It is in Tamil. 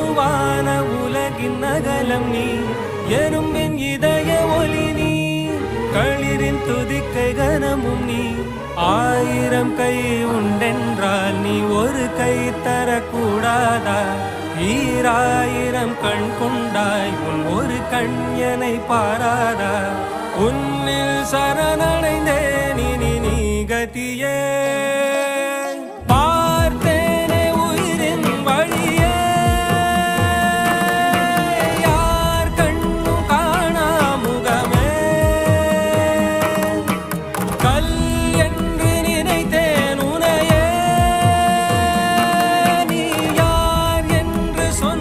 அணுவான உலகின் நகலம் நீ எறும்பின் இதய ஒளி நீ களிரின் துதிக்கை கனமும் நீ 1000 கை உண்டென்றால் நீ ஒரு கை தரக்கூடாதா 1000 கண் கொண்டாய் உன் ஒரு கண் என்னை பாராதா உன்னில் சரணடைந்தேன் இனி நீ கதியே